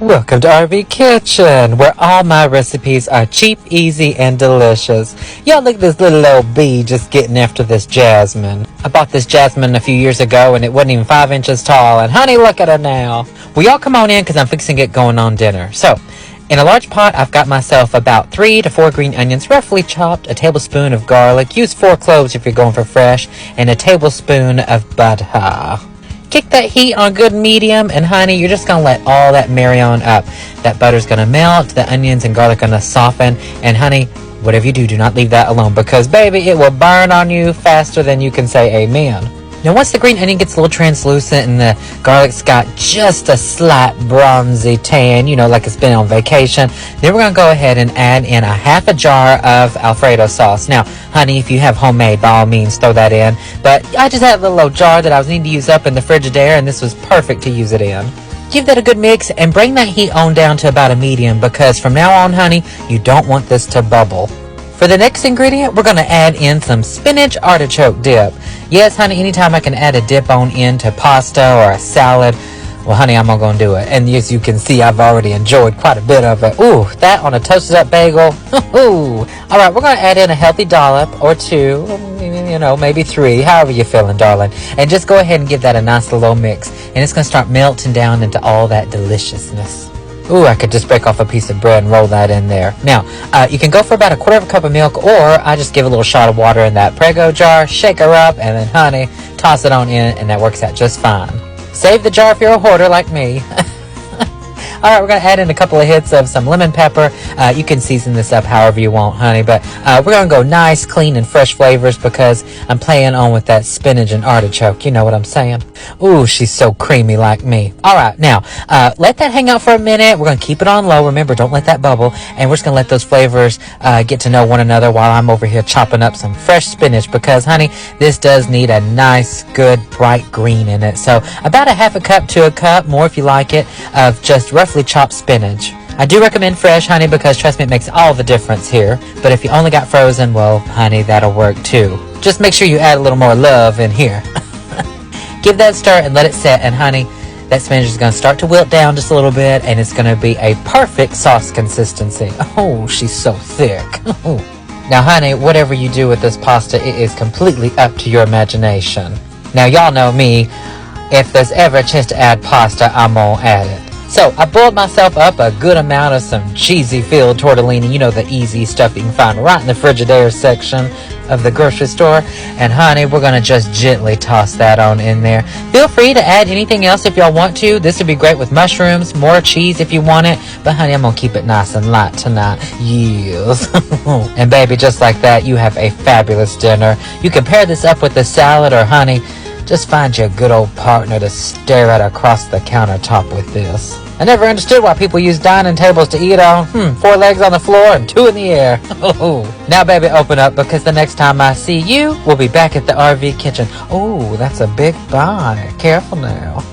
Welcome to RV Kitchen, where all my recipes are cheap, easy, and delicious. Y'all look at this little old bee just getting after this jasmine. I bought this jasmine a few years ago and it wasn't even 5 inches tall, and honey, look at her now. Well, y'all come on in because I'm fixing to get going on dinner. So, in a large pot, I've got myself about 3 to 4 green onions, roughly chopped, a tablespoon of garlic, use 4 cloves if you're going for fresh, and a tablespoon of butter. Kick that heat on good medium, and honey, you're just gonna let all that marry on up. That butter's gonna melt, the onions and garlic gonna soften, and honey, whatever you do, do not leave that alone, because baby, it will burn on you faster than you can say amen. Now once the green onion gets a little translucent and the garlic's got just a slight bronzy tan, you know, like it's been on vacation, then we're going to go ahead and add in a half a jar of Alfredo sauce. Now, honey, if you have homemade, by all means, throw that in. But I just had a little old jar that I was needing to use up in the Frigidaire, and this was perfect to use it in. Give that a good mix and bring that heat on down to about a medium, because from now on, honey, you don't want this to bubble. For the next ingredient, we're going to add in some spinach artichoke dip. Yes, honey, anytime I can add a dip on into pasta or a salad, well, honey, I'm going to do it. And as you can see, I've already enjoyed quite a bit of it. Ooh, that on a toasted up bagel. Ooh. All right, we're going to add in a healthy dollop or 2, you know, maybe 3, however you're feeling, darling. And just go ahead and give that a nice little mix. And it's going to start melting down into all that deliciousness. Ooh, I could just break off a piece of bread and roll that in there. Now, you can go for about 1/4 cup of milk, or I just give a little shot of water in that Prego jar, shake her up, and then, honey, toss it on in, and that works out just fine. Save the jar if you're a hoarder like me. All right, we're going to add in a couple of hits of some lemon pepper. You can season this up however you want, honey, but we're going to go nice, clean, and fresh flavors because I'm playing on with that spinach and artichoke. You know what I'm saying? Ooh, she's so creamy like me. All right, now, let that hang out for a minute. We're going to keep it on low. Remember, don't let that bubble. And we're just going to let those flavors get to know one another while I'm over here chopping up some fresh spinach because, honey, this does need a nice, good, bright green in it. So about a 1/2 cup to a cup, more if you like it, of just roughly chopped spinach. I do recommend fresh, honey, because trust me, it makes all the difference here. But if you only got frozen, well, honey, that'll work too. Just make sure you add a little more love in here. Give that a stir and let it set, and honey, that spinach is going to start to wilt down just a little bit, and it's going to be a perfect sauce consistency. Oh, she's so thick. Now, honey, whatever you do with this pasta, it is completely up to your imagination. Now, y'all know me. If there's ever a chance to add pasta, I'm going to add it. So, I boiled myself up a good amount of some cheesy-filled tortellini, you know, the easy stuff you can find right in the Frigidaire section of the grocery store. And honey, we're going to just gently toss that on in there. Feel free to add anything else if y'all want to. This would be great with mushrooms, more cheese if you want it. But honey, I'm going to keep it nice and light tonight. Yes. And baby, just like that, you have a fabulous dinner. You can pair this up with a salad, or honey, just find you a good old partner to stare at across the countertop with this. I never understood why people use dining tables to eat on. 4 legs on the floor and 2 in the air. Now, baby, open up, because the next time I see you, we'll be back at the RV Kitchen. Oh, that's a big bite. Careful now.